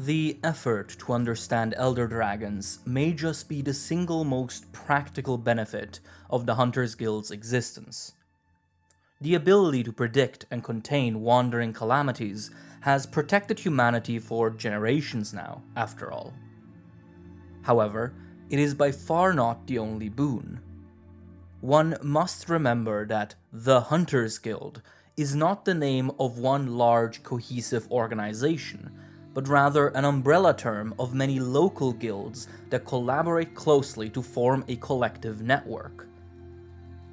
The effort to understand elder dragons may just be the single most practical benefit of the Hunters Guild's existence. The ability to predict and contain wandering calamities has protected humanity for generations now, after all. However, it is by far not the only boon. One must remember that the Hunters Guild is not the name of one large cohesive organization, but rather an umbrella term of many local guilds that collaborate closely to form a collective network.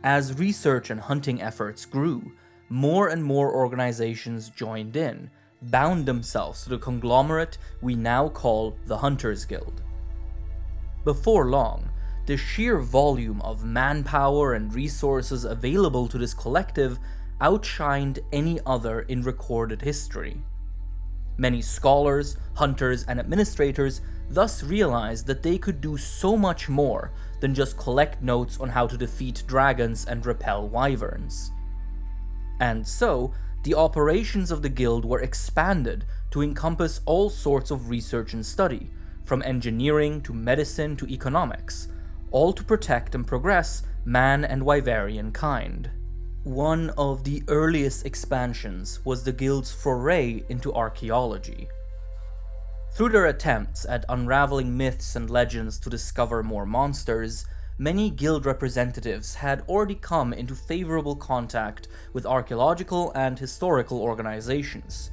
As research and hunting efforts grew, more and more organizations joined in, bound themselves to the conglomerate we now call the Hunters Guild. Before long, the sheer volume of manpower and resources available to this collective outshined any other in recorded history. Many scholars, hunters, and administrators thus realized that they could do so much more than just collect notes on how to defeat dragons and repel wyverns. And so, the operations of the guild were expanded to encompass all sorts of research and study, from engineering to medicine to economics, all to protect and progress man and wyverian kind. One of the earliest expansions was the guild's foray into archaeology. Through their attempts at unraveling myths and legends to discover more monsters, many guild representatives had already come into favorable contact with archaeological and historical organizations.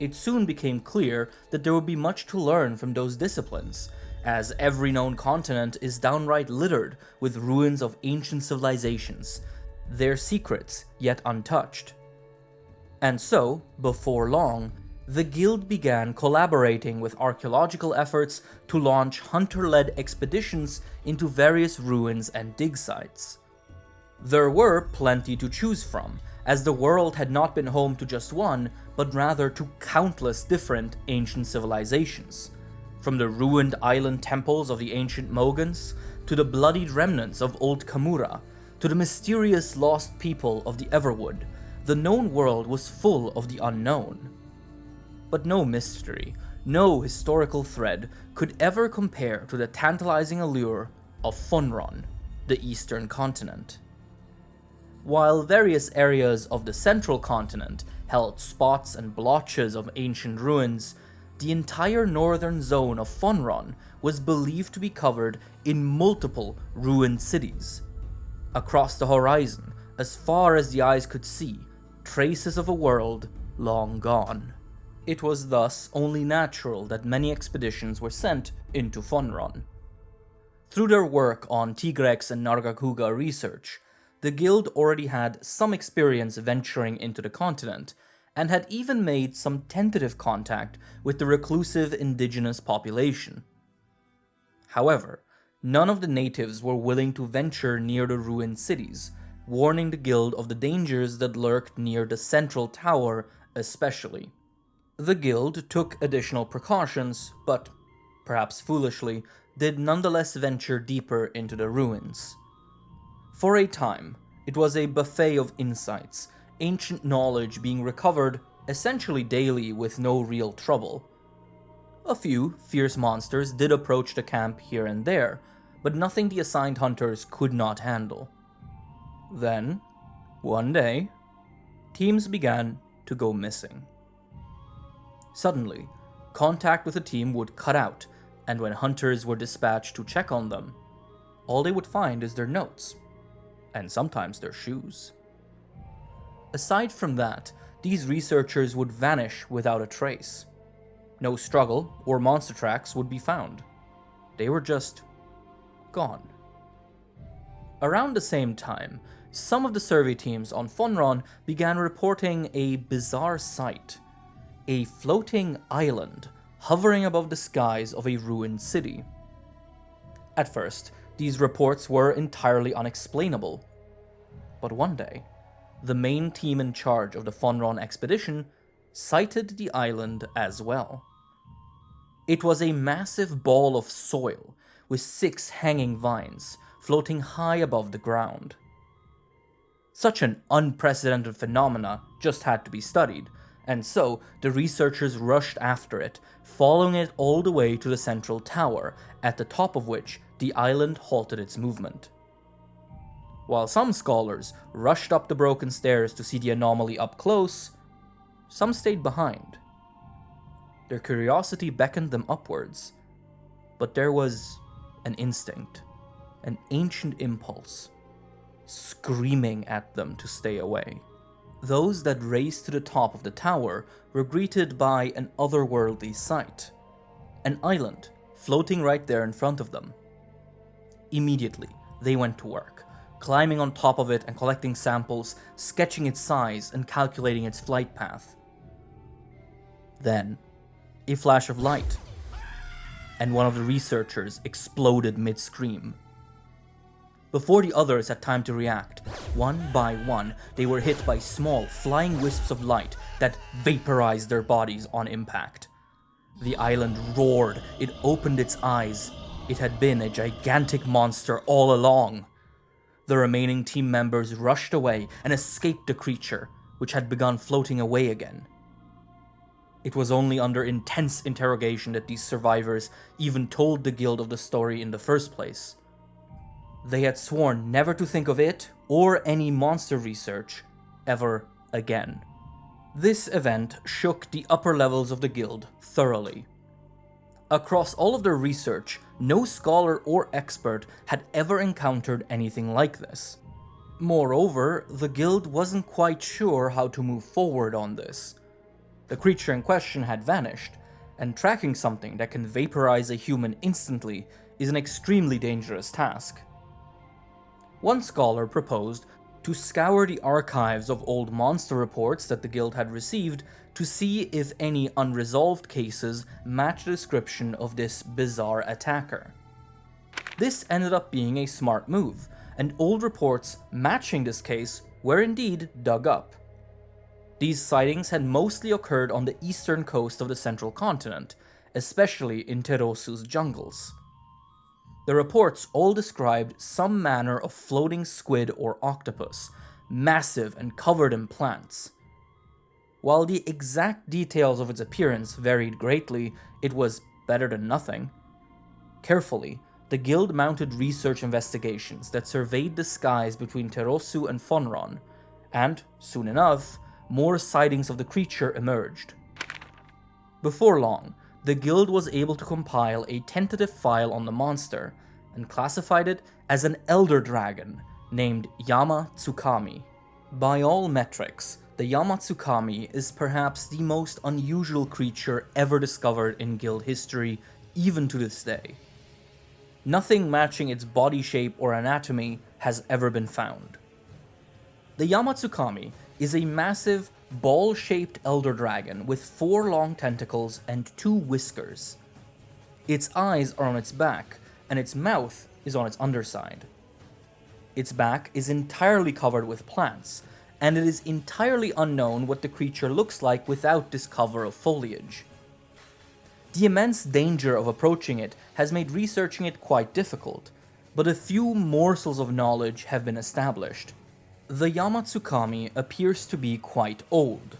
It soon became clear that there would be much to learn from those disciplines, as every known continent is downright littered with ruins of ancient civilizations, their secrets yet untouched. And so, before long, the guild began collaborating with archaeological efforts to launch hunter-led expeditions into various ruins and dig sites. There were plenty to choose from, as the world had not been home to just one, but rather to countless different ancient civilizations. From the ruined island temples of the ancient Mogans, to the bloodied remnants of Old Kamura, to the mysterious lost people of the Everwood, the known world was full of the unknown. But no mystery, no historical thread could ever compare to the tantalizing allure of Fonron, the eastern continent. While various areas of the central continent held spots and blotches of ancient ruins, the entire northern zone of Fonron was believed to be covered in multiple ruined cities. Across the horizon, as far as the eyes could see, traces of a world long gone. It was thus only natural that many expeditions were sent into Fonron. Through their work on Tigrex and Nargacuga research, the guild already had some experience venturing into the continent, and had even made some tentative contact with the reclusive indigenous population. However, none of the natives were willing to venture near the ruined cities, warning the guild of the dangers that lurked near the central tower especially. The guild took additional precautions, but, perhaps foolishly, did nonetheless venture deeper into the ruins. For a time, it was a buffet of insights, ancient knowledge being recovered essentially daily with no real trouble. A few fierce monsters did approach the camp here and there, but nothing the assigned hunters could not handle. Then, one day, teams began to go missing. Suddenly, contact with a team would cut out, and when hunters were dispatched to check on them, all they would find is their notes, and sometimes their shoes. Aside from that, these researchers would vanish without a trace. No struggle or monster tracks would be found. They were just gone. Around the same time, some of the survey teams on Fonron began reporting a bizarre sight. A floating island hovering above the skies of a ruined city. At first, these reports were entirely unexplainable. But one day, the main team in charge of the Fonron expedition sighted the island as well. It was a massive ball of soil with 6 hanging vines floating high above the ground. Such an unprecedented phenomena just had to be studied, and so the researchers rushed after it, following it all the way to the central tower, at the top of which the island halted its movement. While some scholars rushed up the broken stairs to see the anomaly up close, some stayed behind. Their curiosity beckoned them upwards, but there was an instinct, an ancient impulse, screaming at them to stay away. Those that raced to the top of the tower were greeted by an otherworldly sight, an island floating right there in front of them. Immediately, they went to work, climbing on top of it and collecting samples, sketching its size and calculating its flight path. Then, a flash of light, and one of the researchers exploded mid-scream. Before the others had time to react, one by one, they were hit by small, flying wisps of light that vaporized their bodies on impact. The island roared, it opened its eyes. It had been a gigantic monster all along. The remaining team members rushed away and escaped the creature, which had begun floating away again. It was only under intense interrogation that these survivors even told the guild of the story in the first place. They had sworn never to think of it or any monster research ever again. This event shook the upper levels of the guild thoroughly. Across all of their research, no scholar or expert had ever encountered anything like this. Moreover, the guild wasn't quite sure how to move forward on this. The creature in question had vanished, and tracking something that can vaporize a human instantly is an extremely dangerous task. One scholar proposed to scour the archives of old monster reports that the guild had received to see if any unresolved cases match the description of this bizarre attacker. This ended up being a smart move, and old reports matching this case were indeed dug up. These sightings had mostly occurred on the eastern coast of the central continent, especially in Terosu's jungles. The reports all described some manner of floating squid or octopus, massive and covered in plants. While the exact details of its appearance varied greatly, it was better than nothing. Carefully, the guild mounted research investigations that surveyed the skies between Terosu and Fonron, and, soon enough, more sightings of the creature emerged. Before long, the guild was able to compile a tentative file on the monster, and classified it as an elder dragon named Yama Tsukami. By all metrics, the Yama Tsukami is perhaps the most unusual creature ever discovered in guild history, even to this day. Nothing matching its body shape or anatomy has ever been found. The Yama Tsukami is a massive, ball-shaped elder dragon with 4 long tentacles and 2 whiskers. Its eyes are on its back, and its mouth is on its underside. Its back is entirely covered with plants, and it is entirely unknown what the creature looks like without this cover of foliage. The immense danger of approaching it has made researching it quite difficult, but a few morsels of knowledge have been established. The Yama Tsukami appears to be quite old.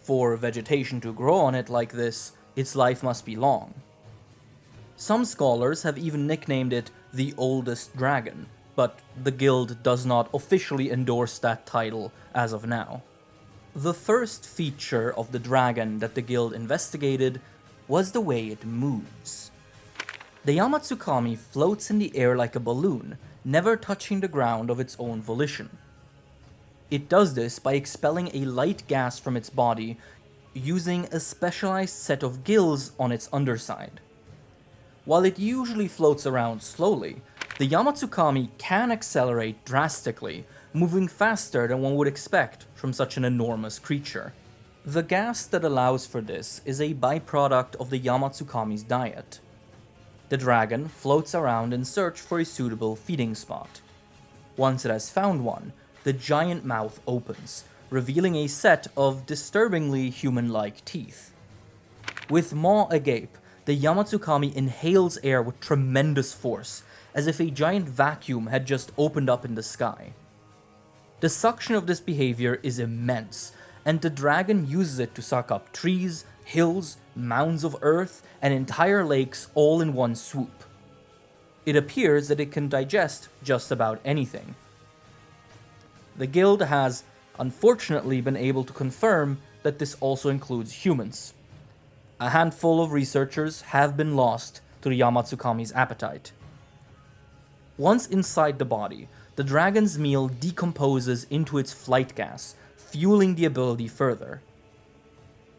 For vegetation to grow on it like this, its life must be long. Some scholars have even nicknamed it the oldest dragon, but the guild does not officially endorse that title as of now. The first feature of the dragon that the guild investigated was the way it moves. The Yama Tsukami floats in the air like a balloon, never touching the ground of its own volition. It does this by expelling a light gas from its body using a specialized set of gills on its underside. While it usually floats around slowly, the Yama Tsukami can accelerate drastically, moving faster than one would expect from such an enormous creature. The gas that allows for this is a byproduct of the Yama Tsukami's diet. The dragon floats around in search for a suitable feeding spot. Once it has found one, the giant mouth opens, revealing a set of disturbingly human-like teeth. With maw agape, the Yama Tsukami inhales air with tremendous force, as if a giant vacuum had just opened up in the sky. The suction of this behavior is immense, and the dragon uses it to suck up trees, hills, mounds of earth, and entire lakes all in one swoop. It appears that it can digest just about anything. The guild has, unfortunately, been able to confirm that this also includes humans. A handful of researchers have been lost to the Yama Tsukami's appetite. Once inside the body, the dragon's meal decomposes into its flight gas, fueling the ability further.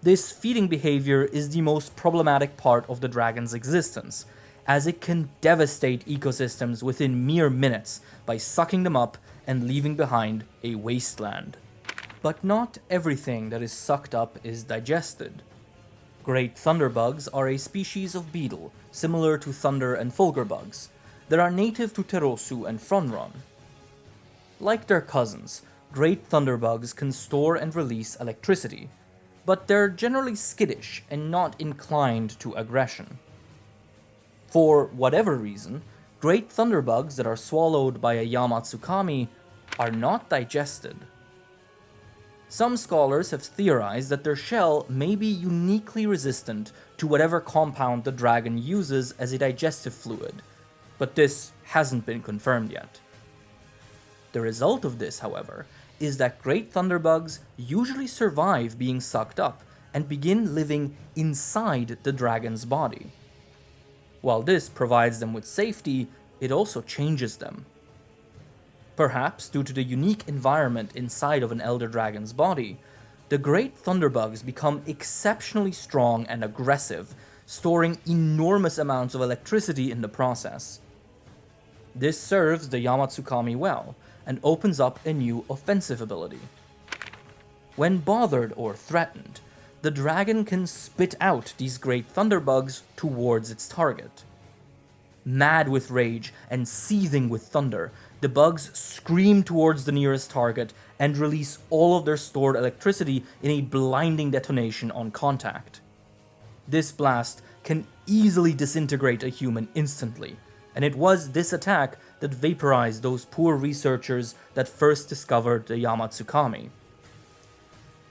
This feeding behavior is the most problematic part of the dragon's existence, as it can devastate ecosystems within mere minutes by sucking them up and leaving behind a wasteland. But not everything that is sucked up is digested. Great thunderbugs are a species of beetle, similar to thunder and fulgur bugs, that are native to Terosu and Fronron. Like their cousins, great thunderbugs can store and release electricity, but they're generally skittish and not inclined to aggression. For whatever reason, great thunderbugs that are swallowed by a Yama Tsukami are not digested. Some scholars have theorized that their shell may be uniquely resistant to whatever compound the dragon uses as a digestive fluid, but this hasn't been confirmed yet. The result of this, however, is that great thunderbugs usually survive being sucked up and begin living inside the dragon's body. While this provides them with safety, it also changes them. Perhaps due to the unique environment inside of an elder dragon's body, the great thunderbugs become exceptionally strong and aggressive, storing enormous amounts of electricity in the process. This serves the Yama Tsukami well, and opens up a new offensive ability. When bothered or threatened, the dragon can spit out these great thunderbugs towards its target. Mad with rage and seething with thunder, the bugs scream towards the nearest target and release all of their stored electricity in a blinding detonation on contact. This blast can easily disintegrate a human instantly, and it was this attack that vaporized those poor researchers that first discovered the Yama Tsukami.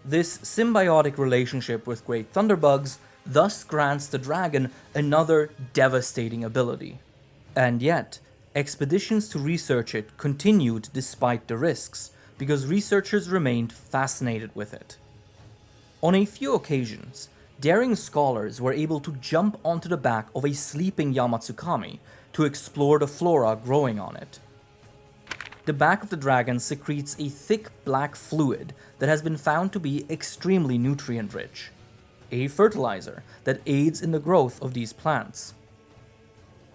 This symbiotic relationship with great thunderbugs thus grants the dragon another devastating ability. And yet, expeditions to research it continued despite the risks, because researchers remained fascinated with it. On a few occasions, daring scholars were able to jump onto the back of a sleeping Yama Tsukami to explore the flora growing on it. The back of the dragon secretes a thick black fluid that has been found to be extremely nutrient-rich, a fertilizer that aids in the growth of these plants.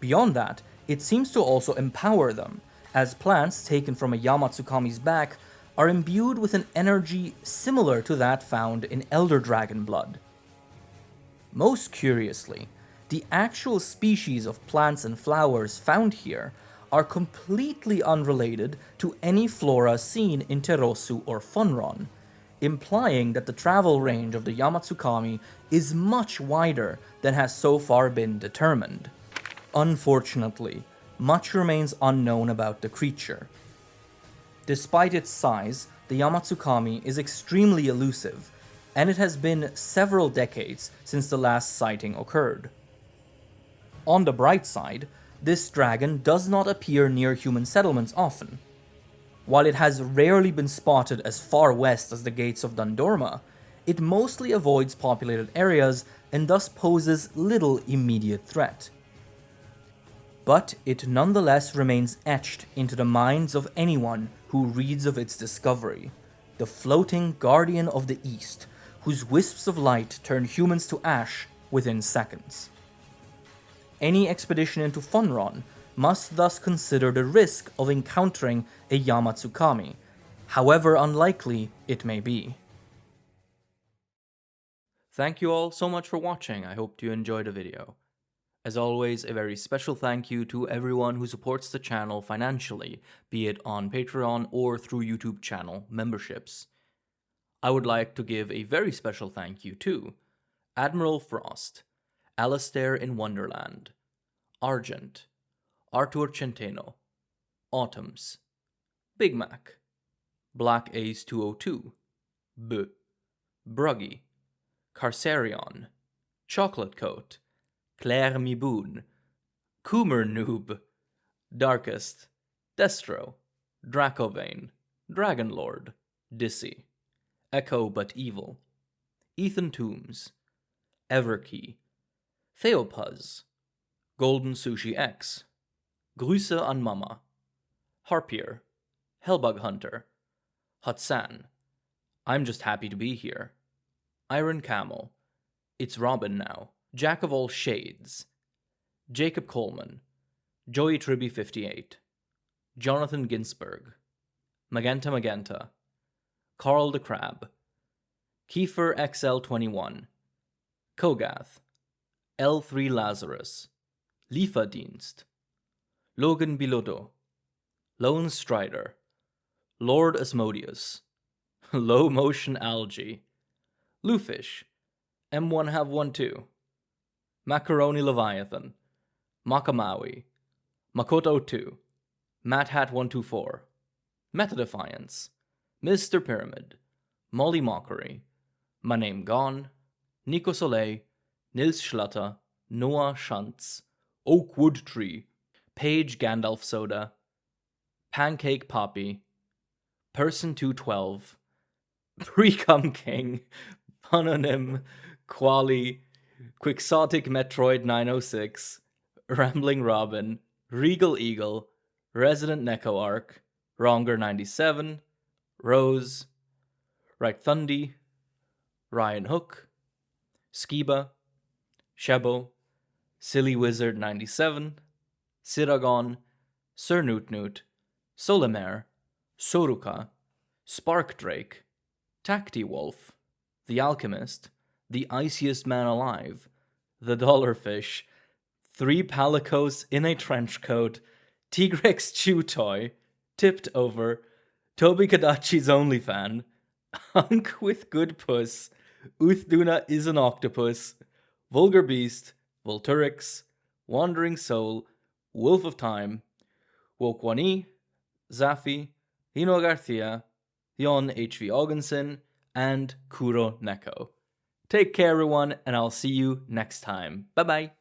Beyond that, it seems to also empower them, as plants taken from a Yama Tsukami's back are imbued with an energy similar to that found in elder dragon blood. Most curiously, the actual species of plants and flowers found here are completely unrelated to any flora seen in Terosu or Fronron, implying that the travel range of the Yama Tsukami is much wider than has so far been determined. Unfortunately, much remains unknown about the creature. Despite its size, the Yama Tsukami is extremely elusive, and it has been several decades since the last sighting occurred. On the bright side, this dragon does not appear near human settlements often. While it has rarely been spotted as far west as the gates of Dundorma, it mostly avoids populated areas and thus poses little immediate threat. But it nonetheless remains etched into the minds of anyone who reads of its discovery, the floating guardian of the East, whose wisps of light turn humans to ash within seconds. Any expedition into Fronron must thus consider the risk of encountering a Yama Tsukami, however unlikely it may be. Thank you all so much for watching. I hope you enjoyed the video. As always, a very special thank you to everyone who supports the channel financially, be it on Patreon or through YouTube channel memberships. I would like to give a very special thank you to Admiral Frost, Alistair in Wonderland, Argent, Artur Centeno, Autumns, Big Mac, Black Ace 202, B, Bruggy, Carcerion, Chocolate Coat, Claire Miboon, Coomer Noob, Darkest, Destro, Dracovane, Dragonlord, Dissy, Echo But Evil, Ethan Toombs, Everkey, Theopuz, Golden Sushi X, Grüße an Mama, Harpier, Hellbug Hunter, Hutsan, I'm Just Happy to Be Here, Iron Camel, It's Robin Now, Jack of All Shades, Jacob Coleman, Joey Tribby 58, Jonathan Ginsberg, Magenta, Carl the Crab, Kiefer XL21, Kogath, L3 Lazarus, Lieferdienst, Logan Bilodo, Lone Strider, Lord Asmodeus, Low Motion Algae, Lufish, M1 Have 1 2, Macaroni Leviathan, Makamawi, Makoto 2, Matt Hat 124, Meta Defiance, Mr. Pyramid, Molly Mockery, My Name Gone, Nico Soleil, Nils Schlatter, Noah Schantz, Oakwood Tree, Paige Gandalf Soda, Pancake Poppy, Person 212, Precum King, Punonym, Quali, Quixotic Metroid 906, Rambling Robin, Regal Eagle, Resident Neko Arc, Ronger 97, Rose, Right Thundi, Ryan Hook, Skiba, Shebo, Silly Wizard 97, Siragon, Sir Newt, Solimer, Soruka, Spark Drake, Tacti Wolf, The Alchemist, The Iciest Man Alive, The Dollarfish, 3 Palicos in a Trench Coat, Tigrex Chew Toy, Tipped Over, Toby Kadachi's OnlyFan, Hunk with Good Puss, Uthduna is an Octopus, Vulgar Beast, Volturix, Wandering Soul, Wolf of Time, Wokwani, Zafi, Hino Garcia, Jon H.V. Augenson, and Kuro Neko. Take care, everyone, and I'll see you next time. Bye-bye.